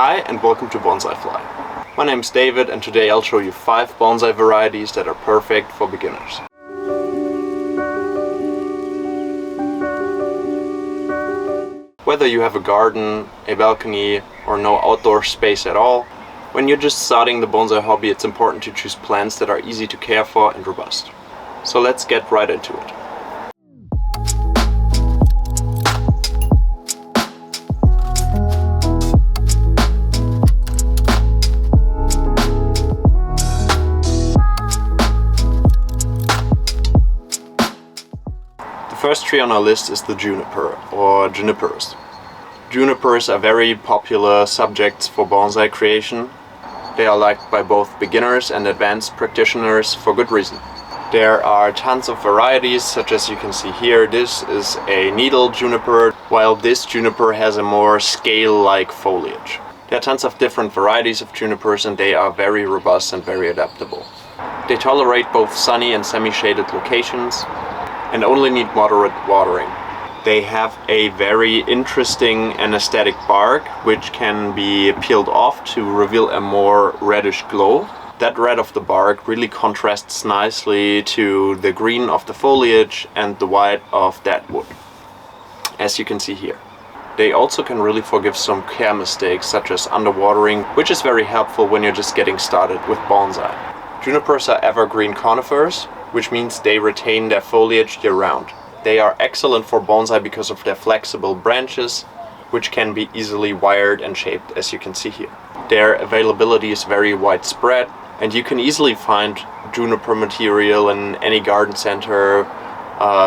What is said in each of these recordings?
Hi and welcome to Bonsaifly. My name is David and today I'll show you 5 bonsai varieties that are perfect for beginners. Whether you have a garden, a balcony or no outdoor space at all, when you're just starting the bonsai hobby it's important to choose plants that are easy to care for and robust. So let's get right into it. The first tree on our list is the juniper, or junipers. Junipers are very popular subjects for bonsai creation. They are liked by both beginners and advanced practitioners for good reason. There are tons of varieties, such as you can see here. This is a needle juniper, while this juniper has a more scale-like foliage. There are tons of different varieties of junipers and they are very robust and very adaptable. They tolerate both sunny and semi-shaded locations and only need moderate watering. They have a very interesting and aesthetic bark which can be peeled off to reveal a more reddish glow. That red of the bark really contrasts nicely to the green of the foliage and the white of that wood, as you can see here. They also can really forgive some care mistakes such as underwatering, which is very helpful when you're just getting started with bonsai. Junipers are evergreen conifers, which means they retain their foliage year-round. They are excellent for bonsai because of their flexible branches, which can be easily wired and shaped, as you can see here. Their availability is very widespread, and you can easily find juniper material in any garden center,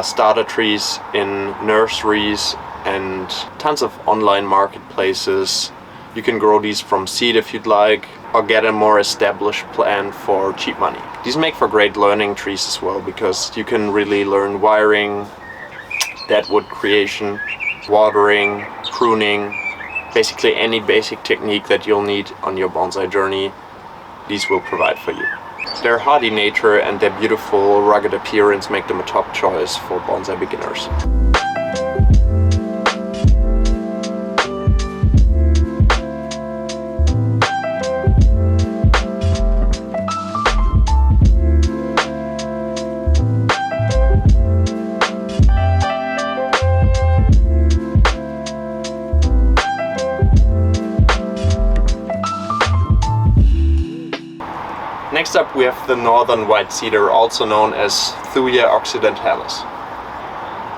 starter trees in nurseries, and tons of online marketplaces. You can grow these from seed if you'd like, or get a more established plant for cheap money. These make for great learning trees as well, because you can really learn wiring, deadwood creation, watering, pruning, basically any basic technique that you'll need on your bonsai journey, these will provide for you. Their hardy nature and their beautiful rugged appearance make them a top choice for bonsai beginners. Next up we have the northern white cedar, also known as Thuja occidentalis.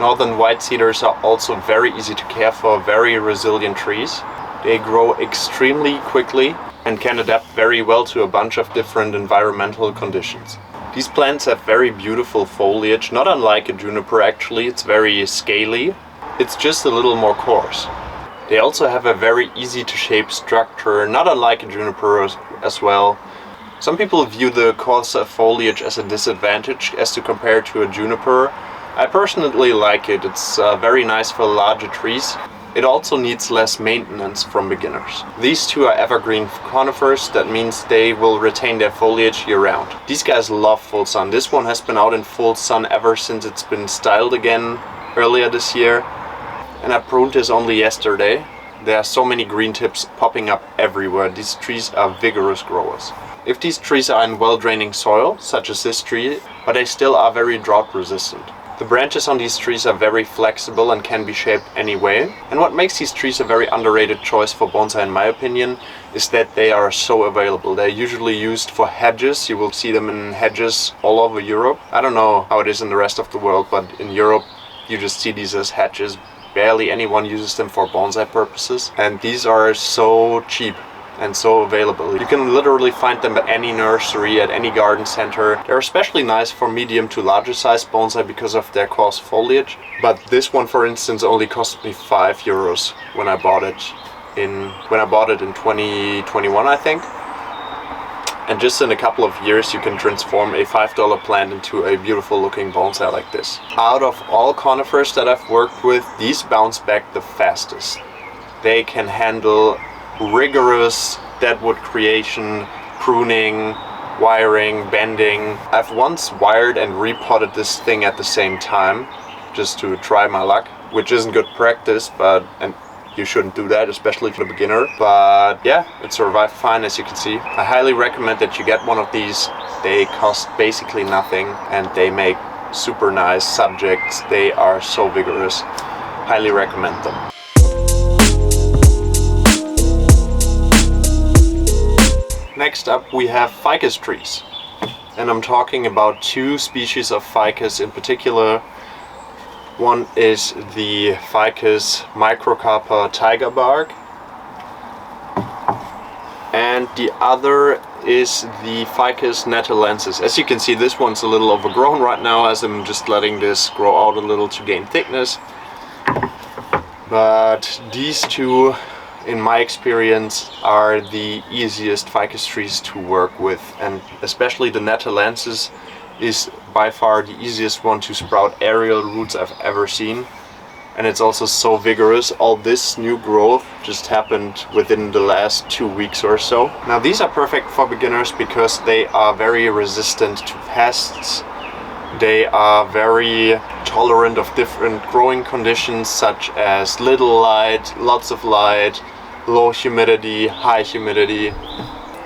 Northern white cedars are also very easy to care for, very resilient trees. They grow extremely quickly and can adapt very well to a bunch of different environmental conditions. These plants have very beautiful foliage, not unlike a juniper actually. It's very scaly. It's just a little more coarse. They also have a very easy to shape structure, not unlike a juniper as well. Some people view the coarser foliage as a disadvantage as to compare to a juniper. I personally like it. It's very nice for larger trees. It also needs less maintenance from beginners. These two are evergreen conifers. That means they will retain their foliage year-round. These guys love full sun. This one has been out in full sun ever since it's been styled again earlier this year. And I pruned this only yesterday. There are so many green tips popping up everywhere. These trees are vigorous growers. If these trees are in well-draining soil, such as this tree, but they still are very drought resistant. The branches on these trees are very flexible and can be shaped any way. And what makes these trees a very underrated choice for bonsai in my opinion is that they are so available. They're usually used for hedges. You will see them in hedges all over Europe. I don't know how it is in the rest of the world, but in Europe you just see these as hedges. Barely anyone uses them for bonsai purposes. And these are so cheap and so available. You can literally find them at any nursery, at any garden center. They're especially nice for medium to larger size bonsai because of their coarse foliage. But this one, for instance, only cost me €5 when I bought it in 2021, I think. And just in a couple of years you can transform a $5 plant into a beautiful looking bonsai like this. Out of all conifers that I've worked with, these bounce back the fastest. They can handle rigorous deadwood creation, pruning, wiring, bending. I've once wired and repotted this thing at the same time just to try my luck, which isn't good practice, but you shouldn't do that, especially for the beginner. But yeah, it survived fine, as you can see. I highly recommend that you get one of these. They cost basically nothing and they make super nice subjects. They are so vigorous. Highly recommend them. Next up we have ficus trees. And I'm talking about two species of ficus in particular. One is the Ficus microcarpa tiger bark, and the other is the Ficus natalensis. As you can see, this one's a little overgrown right now, as I'm just letting this grow out a little to gain thickness. But these two, in my experience, are the easiest ficus trees to work with, and especially the natalensis is by far the easiest one to sprout aerial roots I've ever seen. And it's also so vigorous. All this new growth just happened within the last 2 weeks or so. Now these are perfect for beginners because they are very resistant to pests. They are very tolerant of different growing conditions, such as little light, lots of light, low humidity, high humidity,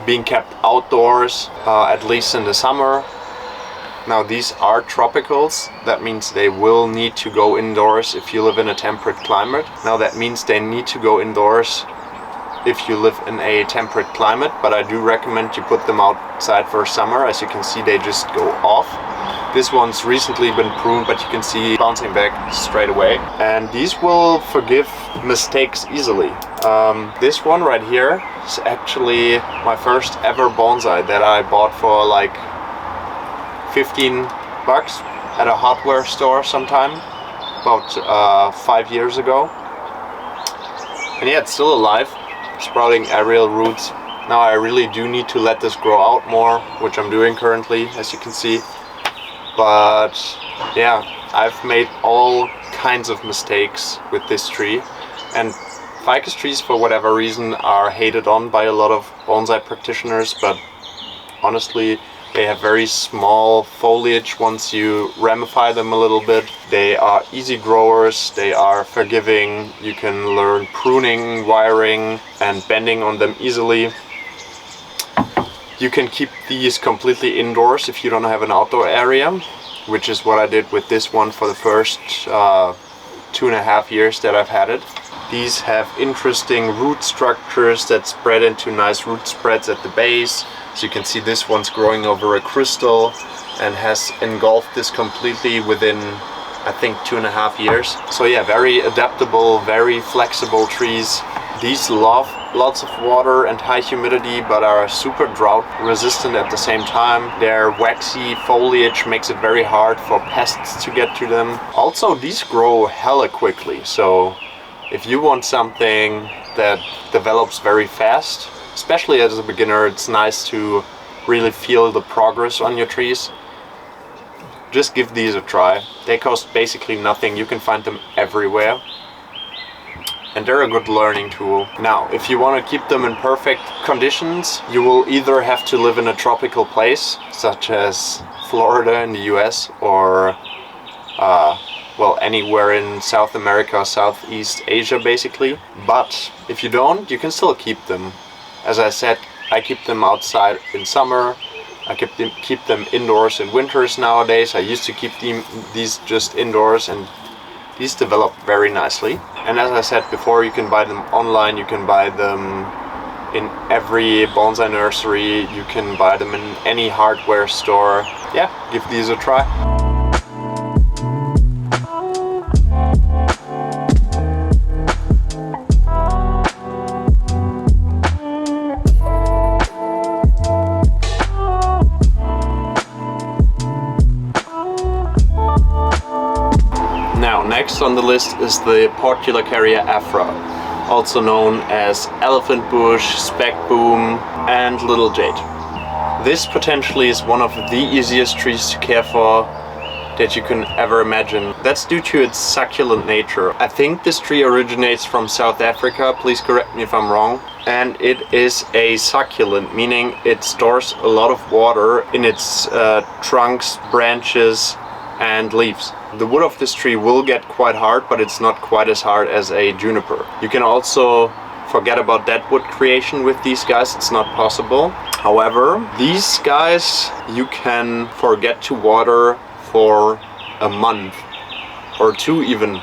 being kept outdoors, at least in the summer. Now these are tropicals, that means they will need to go indoors if you live in a temperate climate. Now that means they need to go indoors if you live in a temperate climate, but I do recommend you put them outside for summer. As you can see, they just go off. This one's recently been pruned, but you can see bouncing back straight away. And these will forgive mistakes easily. This one right here is actually my first ever bonsai that I bought for like 15 bucks at a hardware store sometime, about 5 years ago. And yeah, it's still alive, sprouting aerial roots. Now I really do need to let this grow out more, which I'm doing currently, as you can see. But yeah, I've made all kinds of mistakes with this tree, and ficus trees, for whatever reason, are hated on by a lot of bonsai practitioners, but honestly, they have very small foliage once you ramify them a little bit. They are easy growers, they are forgiving, you can learn pruning, wiring and bending on them easily. You can keep these completely indoors if you don't have an outdoor area, which is what I did with this one for the first 2.5 years that I've had it. These have interesting root structures that spread into nice root spreads at the base. So you can see this one's growing over a crystal and has engulfed this completely within, I think, 2.5 years. So yeah, very adaptable, very flexible trees. These love lots of water and high humidity, but are super drought resistant at the same time. Their waxy foliage makes it very hard for pests to get to them. Also, these grow hella quickly, so if you want something that develops very fast, especially as a beginner, it's nice to really feel the progress on your trees. Just give these a try. They cost basically nothing. You can find them everywhere. And they're a good learning tool. Now, if you want to keep them in perfect conditions, you will either have to live in a tropical place, such as Florida in the US, or well, anywhere in South America, Southeast Asia basically. But if you don't, you can still keep them. As I said, I keep them outside in summer, I keep them indoors in winters nowadays. I used to keep these just indoors, and these develop very nicely. And as I said before, you can buy them online, you can buy them in every bonsai nursery, you can buy them in any hardware store. Yeah, give these a try. Next on the list is the Portulacaria afra, also known as elephant bush, speck boom, and little jade. This potentially is one of the easiest trees to care for that you can ever imagine. That's due to its succulent nature. I think this tree originates from South Africa, please correct me if I'm wrong. And it is a succulent, meaning it stores a lot of water in its trunks, branches, and leaves. The wood of this tree will get quite hard, but it's not quite as hard as a juniper. You can also forget about deadwood creation with these guys, it's not possible. However, these guys you can forget to water for a month or two even,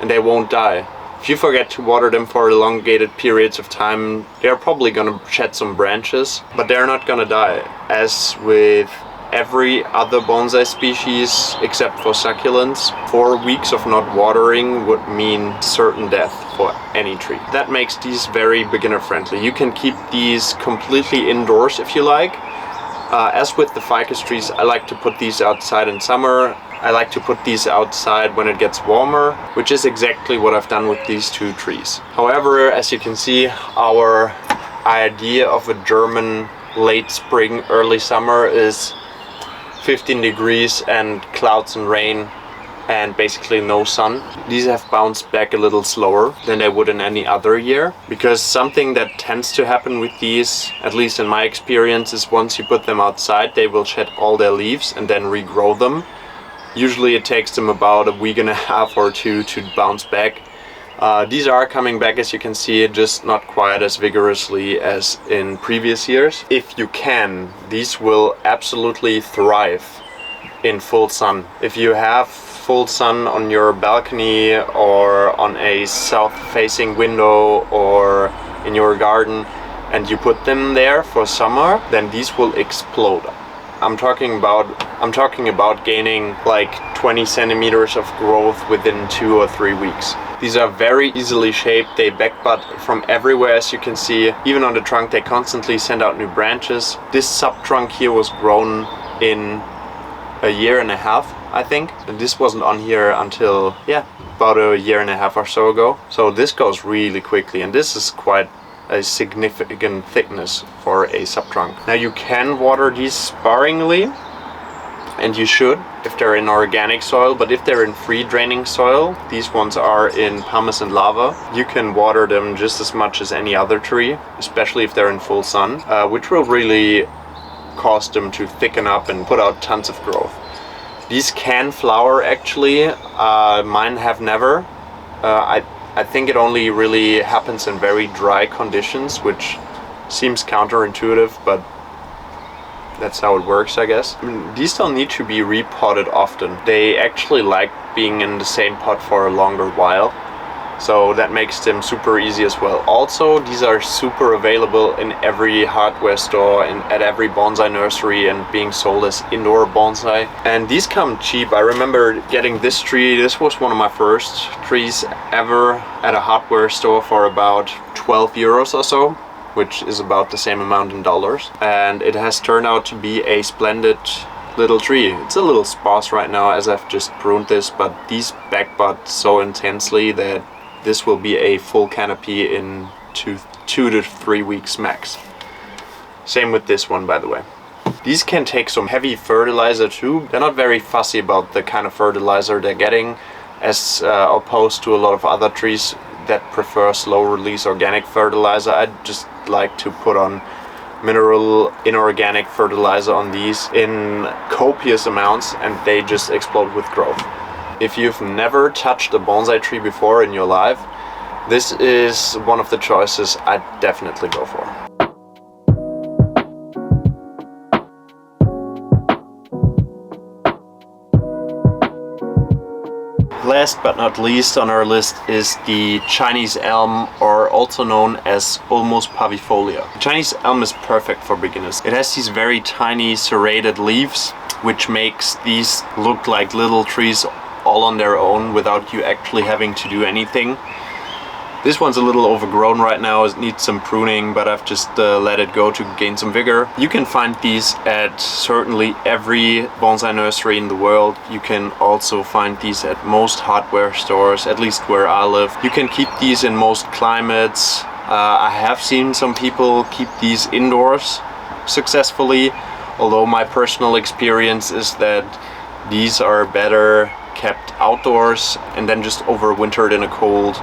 and they won't die. If you forget to water them for elongated periods of time, they're probably gonna shed some branches, but they're not gonna die. As with every other bonsai species except for succulents, 4 weeks of not watering would mean certain death for any tree. That makes these very beginner friendly. You can keep these completely indoors if you like. As with the ficus trees, I like to put these outside in summer. I like to put these outside when it gets warmer, which is exactly what I've done with these two trees. However, as you can see, our idea of a German late spring, early summer is 15 degrees and clouds and rain and basically no sun. These have bounced back a little slower than they would in any other year, because something that tends to happen with these, at least in my experience, is once you put them outside, they will shed all their leaves and then regrow them. Usually it takes them about a week and a half or two to bounce back. These are coming back, as you can see, just not quite as vigorously as in previous years. If you can, these will absolutely thrive in full sun. If you have full sun on your balcony or on a south-facing window or in your garden and you put them there for summer, then these will explode. I'm talking about gaining like 20 centimeters of growth within 2 or 3 weeks. These are very easily shaped, they backbud from everywhere, as you can see. Even on the trunk they constantly send out new branches. This sub-trunk here was grown in a year and a half, I think. And this wasn't on here until, yeah, about a year and a half or so ago. So this goes really quickly, and this is quite a significant thickness for a sub-trunk. Now you can water these sparingly, and you should if they're in organic soil, but if they're in free draining soil, these ones are in pumice and lava, you can water them just as much as any other tree, especially if they're in full sun, which will really cause them to thicken up and put out tons of growth. These can flower actually, mine have never. I think it only really happens in very dry conditions, which seems counterintuitive, but that's how it works, I guess. These don't need to be repotted often. They actually like being in the same pot for a longer while, so that makes them super easy as well. Also, these are super available in every hardware store and at every bonsai nursery and being sold as indoor bonsai. And these come cheap. I remember getting this tree. This was one of my first trees ever at a hardware store for about 12 euros or so, which is about the same amount in dollars. And it has turned out to be a splendid little tree. It's a little sparse right now as I've just pruned this, but these backbud so intensely that this will be a full canopy in 2 to 3 weeks max. Same with this one, by the way. These can take some heavy fertilizer too. They're not very fussy about the kind of fertilizer they're getting, as opposed to a lot of other trees that prefer slow release organic fertilizer. I just like to put on mineral inorganic fertilizer on these in copious amounts, and they just explode with growth. If you've never touched a bonsai tree before in your life, this is one of the choices I'd definitely go for. Last but not least on our list is the Chinese elm, or also known as Ulmus parvifolia. The Chinese elm is perfect for beginners. It has these very tiny serrated leaves, which makes these look like little trees all on their own without you actually having to do anything. This one's a little overgrown right now, it needs some pruning, but I've just let it go to gain some vigor. You can find these at certainly every bonsai nursery in the world. You can also find these at most hardware stores, at least where I live. You can keep these in most climates. I have seen some people keep these indoors successfully, although my personal experience is that these are better kept outdoors and then just overwintered in a cold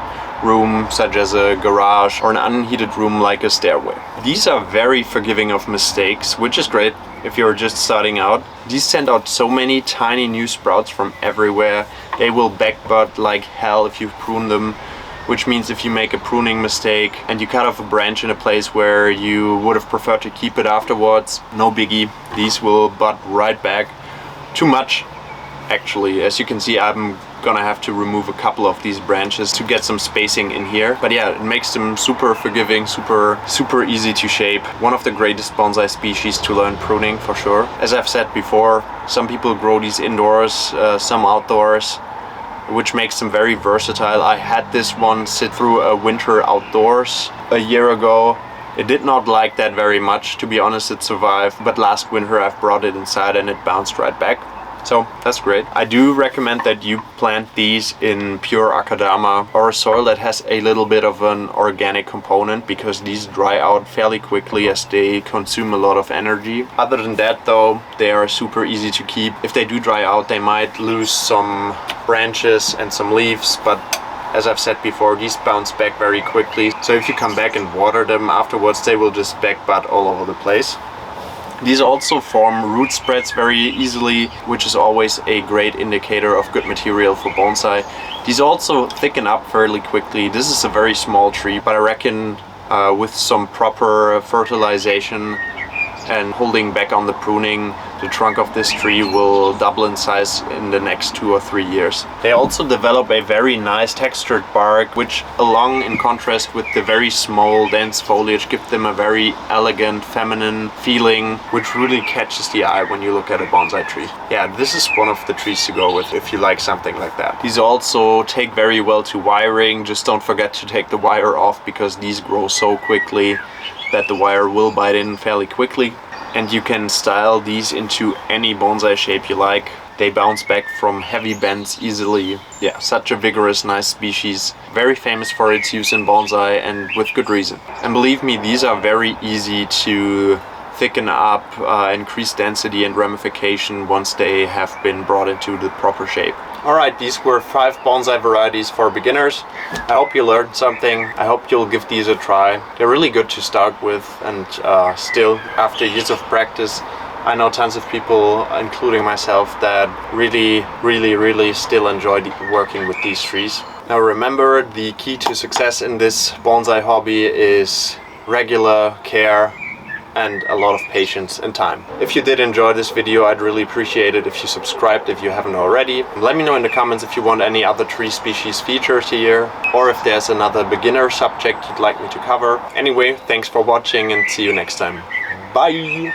room such as a garage or an unheated room like a stairway. These are very forgiving of mistakes, which is great. if you're just starting out. These send out so many tiny new sprouts from everywhere. They will backbud like hell if you prune them, which means if you make a pruning mistake and you cut off a branch in a place where you would have preferred to keep it afterwards, no biggie, these will bud right back. Too much, actually. As you can see, I'm gonna have to remove a couple of these branches to get some spacing in here. But yeah, it makes them super forgiving, super easy to shape. One of the greatest bonsai species to learn pruning for sure. As I've said before, some people grow these indoors, some outdoors, which makes them very versatile. I had this one sit through a winter outdoors a year ago. It did not like that very much, to be honest. It survived, but last winter I've brought it inside and it bounced right back. So that's great. I do recommend that you plant these in pure akadama or soil that has a little bit of an organic component, because these dry out fairly quickly as they consume a lot of energy. Other than that though, they are super easy to keep. If they do dry out, they might lose some branches and some leaves, but as I've said before, these bounce back very quickly. So if you come back and water them afterwards, they will just backbud all over the place. These also form root spreads very easily, which is always a great indicator of good material for bonsai. These also thicken up fairly quickly. This is a very small tree, but I reckon with some proper fertilization and holding back on the pruning, the trunk of this tree will double in size in the next 2 or 3 years. They also develop a very nice textured bark, which along in contrast with the very small dense foliage give them a very elegant feminine feeling, which really catches the eye when you look at a bonsai tree. Yeah, this is one of the trees to go with if you like something like that. These also take very well to wiring. Just don't forget to take the wire off, because these grow so quickly that the wire will bite in fairly quickly. And you can style these into any bonsai shape you like. They bounce back from heavy bends easily. Yeah, such a vigorous, nice species. Very famous for its use in bonsai, and with good reason. And believe me, these are very easy to thicken up, increase density and ramification once they have been brought into the proper shape. Alright, these were 5 bonsai varieties for beginners. I hope you learned something. I hope you'll give these a try. They're really good to start with, and still, after years of practice, I know tons of people, including myself, that really still enjoy working with these trees. Now remember, the key to success in this bonsai hobby is regular care and a lot of patience and time. If you did enjoy this video, I'd really appreciate it if you subscribed if you haven't already. Let me know in the comments if you want any other tree species featured here, or if there's another beginner subject you'd like me to cover. Anyway, thanks for watching and see you next time. Bye!